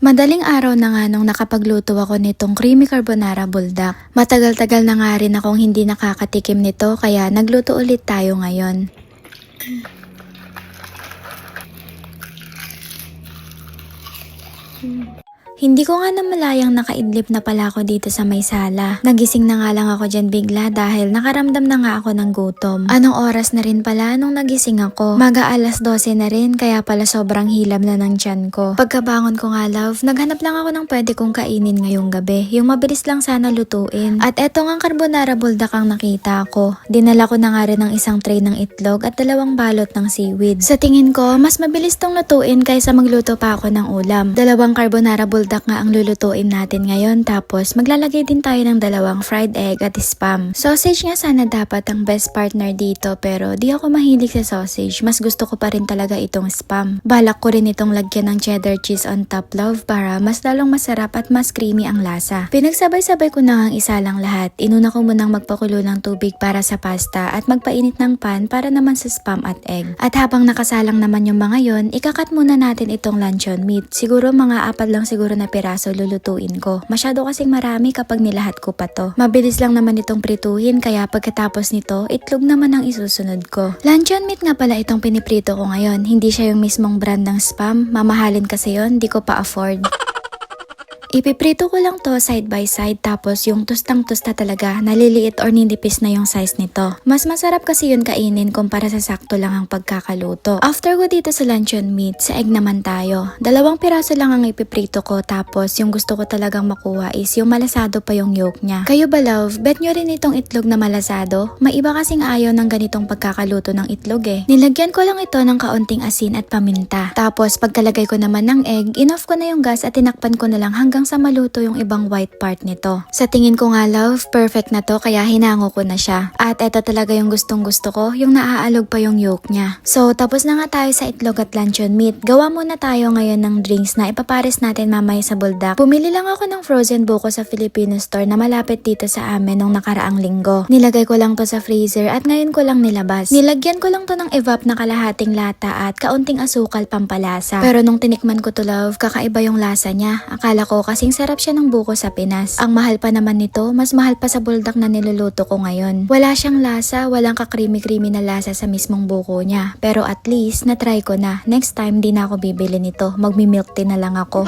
Madaling araw na nga nung nakapagluto ako nitong creamy carbonara buldak. Matagal-tagal na nga rin akong hindi nakakatikim nito kaya nagluto ulit tayo ngayon. Hindi ko nga namalayang nakaidlip na pala ako dito sa may sala. Nagising na nga lang ako dyan bigla dahil nakaramdam na nga ako ng gutom. Anong oras na rin pala nung nagising ako? Maga alas 12 na rin kaya pala sobrang hilab na ng tiyan ko. Pagkabangon ko nga love, naghanap lang ako ng pwede kong kainin ngayong gabi. Yung mabilis lang sana lutuin. At eto nga carbonara buldak ang nakita ko. Dinala ko na nga rin ng isang tray ng itlog at 2 balot ng seaweed. Sa tingin ko, mas mabilis tong lutuin kaysa magluto pa ako ng ulam. 2 carbonara buldak nga ang lulutuin natin ngayon tapos maglalagay din tayo ng 2 fried egg at spam. Sausage nga sana dapat ang best partner dito pero di ako mahilig sa sausage. Mas gusto ko pa rin talaga itong spam. Balak ko rin itong lagyan ng cheddar cheese on top love para mas lalong masarap at mas creamy ang lasa. Pinagsabay-sabay ko na ang isa lang lahat. Inuna ko munang magpakulo ng tubig para sa pasta at magpainit ng pan para naman sa spam at egg. At habang nakasalang naman yung mga yon, ikakat muna natin itong luncheon meat. Siguro mga 4 lang siguro na piraso lulutuin ko. Masyado kasing marami kapag nilahat ko pa to. Mabilis lang naman itong prituhin kaya pagkatapos nito, itlog naman ang isusunod ko. Luncheon meat nga pala itong piniprito ko ngayon. Hindi siya yung mismong brand ng spam. Mamahalin kasi yon, di ko pa afford. Ipiprito ko lang to side by side tapos yung tustang-tusta talaga, naliliit or ninipis na yung size nito. Mas masarap kasi yun kainin kumpara sa sakto lang ang pagkakaluto. After ko dito sa luncheon meat, sa egg naman tayo. 2 piraso lang ang ipiprito ko tapos yung gusto ko talagang makuha is yung malasado pa yung yolk niya. Kayo ba love, bet nyo rin itong itlog na malasado? May iba kasing ayaw ng ganitong pagkakaluto ng itlog eh. Nilagyan ko lang ito ng kaunting asin at paminta. Tapos pagkalagay ko naman ng egg, inoff ko na yung gas at tinakpan ko na lang hanggang sa maluto yung ibang white part nito. Sa tingin ko nga love, perfect na to kaya hinango ko na siya. At eto talaga yung gustong gusto ko, yung naaalog pa yung yolk niya. So tapos na nga tayo sa itlog at luncheon meat. Gawa muna tayo ngayon ng drinks na ipapares natin mamaya sa buldak. Bumili lang ako ng frozen buko sa Filipino store na malapit dito sa amin nung nakaraang linggo. Nilagay ko lang to sa freezer at ngayon ko lang nilabas. Nilagyan ko lang to ng evap na kalahating lata at kaunting asukal pampalasa. Pero nung tinikman ko to love, kakaiba yung lasa niya. Akala ko kasing sarap siya ng buko sa Pinas. Ang mahal pa naman nito, mas mahal pa sa buldak na niluluto ko ngayon. Wala siyang lasa, walang ka-creamy-creamy na lasa sa mismong buko niya. Pero at least, na-try ko na. Next time, di na ako bibili nito. Magmi-milk tea na lang ako.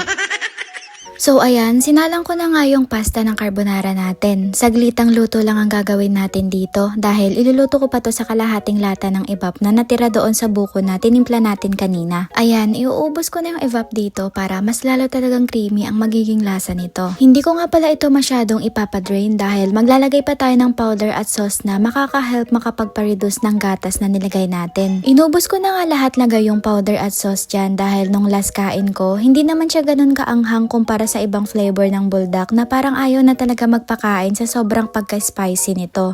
So ayan, sinalang ko na nga yung pasta ng carbonara natin. Saglitang luto lang ang gagawin natin dito dahil iluluto ko pa to sa kalahating lata ng evap na natira doon sa buko na tinimpla natin kanina. Ayan, iuubos ko na yung evap dito para mas lalo talagang creamy ang magiging lasa nito. Hindi ko nga pala ito masyadong ipapadrain dahil maglalagay pa tayo ng powder at sauce na makaka-help makapagpa-reduce ng gatas na nilagay natin. Inubos ko na nga lahat lagay yung powder at sauce dyan dahil nung last kain ko, hindi naman siya ganun kaanghang kumpara sa ibang flavor ng buldak na parang ayaw na talaga magpakain sa sobrang pagka-spicy nito.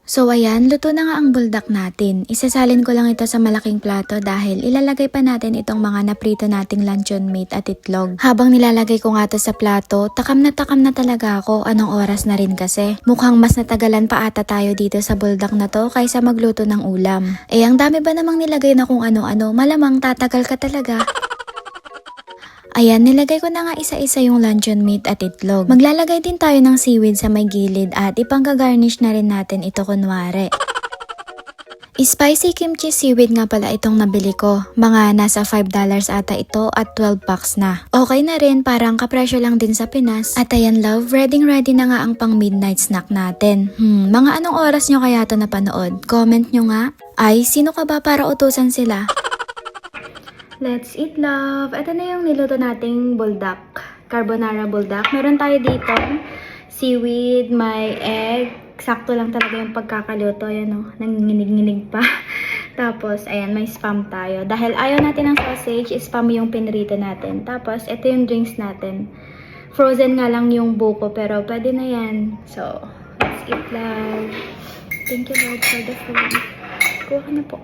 So ayan, luto na nga ang buldak natin. Isasalin ko lang ito sa malaking plato dahil ilalagay pa natin itong mga naprito nating luncheon meat at itlog. Habang nilalagay ko nga to sa plato, takam na talaga ako. Anong oras na rin kasi. Mukhang mas natagalan pa ata tayo dito sa buldak na to kaysa magluto ng ulam. Eh ang dami ba namang nilagay na kung ano-ano, malamang tatagal ka talaga. Ayan, nilagay ko na nga isa-isa yung luncheon meat at itlog. Maglalagay din tayo ng seaweed sa may gilid at ipangka-garnish na rin natin ito kunwari. Spicy kimchi seaweed nga pala itong nabili ko. Mga nasa $5 ata ito at 12 packs na. Okay na rin, parang kapresyo lang din sa Pinas. At ayan love, ready na nga ang pang midnight snack natin. Mga anong oras nyo kaya ito napanood? Comment nyo nga. Ay, sino ka ba para utusan sila? Let's eat love! Ito na yung niluto nating buldak. Carbonara buldak. Meron tayo dito seaweed, may egg. Sakto lang talaga yung pagkakaluto. Ayan o, nanginginig-nginig pa. Tapos, ayan, may spam tayo. Dahil ayaw natin ng sausage, spam yung pinrito natin. Tapos, ito yung drinks natin. Frozen nga lang yung buko, pero pwede na yan. So, let's eat love. Thank you Lord for the food. Kuha na po.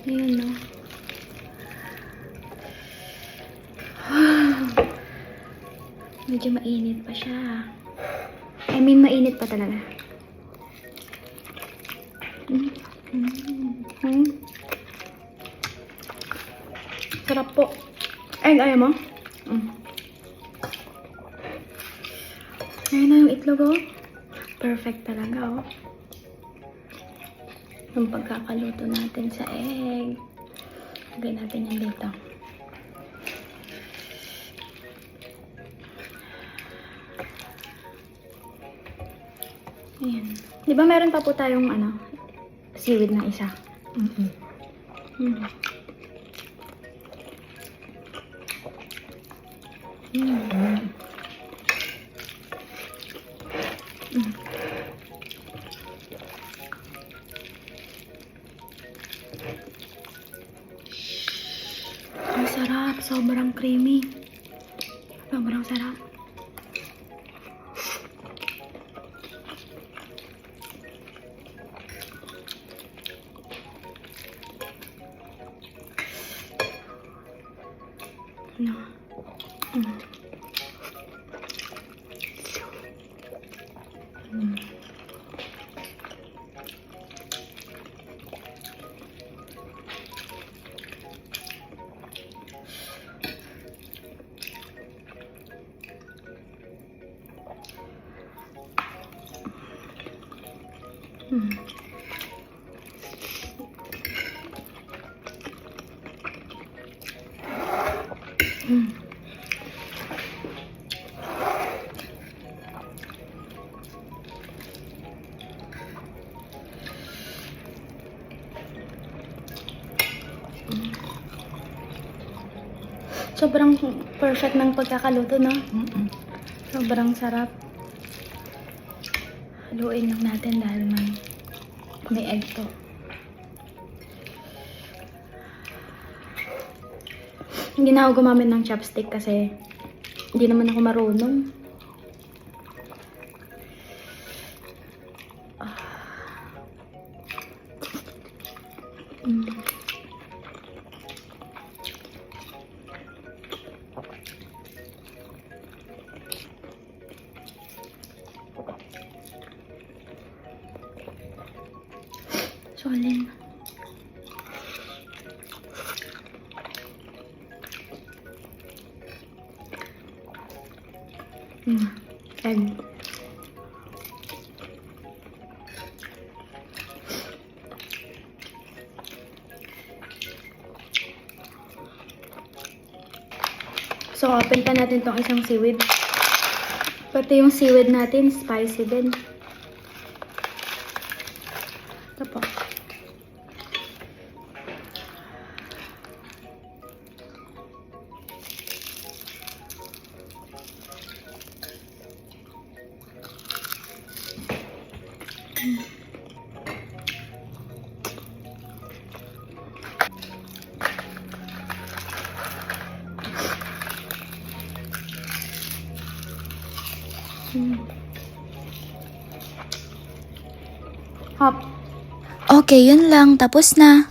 Ayan o. Medyo mainit pa siya. I mean, mainit pa talaga. Sarap po. Ay, ayaw mo? Ayun na yung itlog, oh. Perfect talaga, oh. Yung pagkakaluto natin sa egg. Lagay natin yan dito. Ayan. Di ba meron pa po tayong seaweed na isa? Ang sarap. Sobrang creamy. Sobrang sarap. No. Sobrang perfect ng pagkakaluto, no? Sobrang sarap. Haluin lang natin dahil may egg to. Hindi na ako gumamit ng chopstick kasi hindi naman ako marunong. Solin. Egg. So, open pa natin tong isang seaweed. Pati yung seaweed natin, spicy din. Ito po. Hop. Okay, yun lang. Tapos na.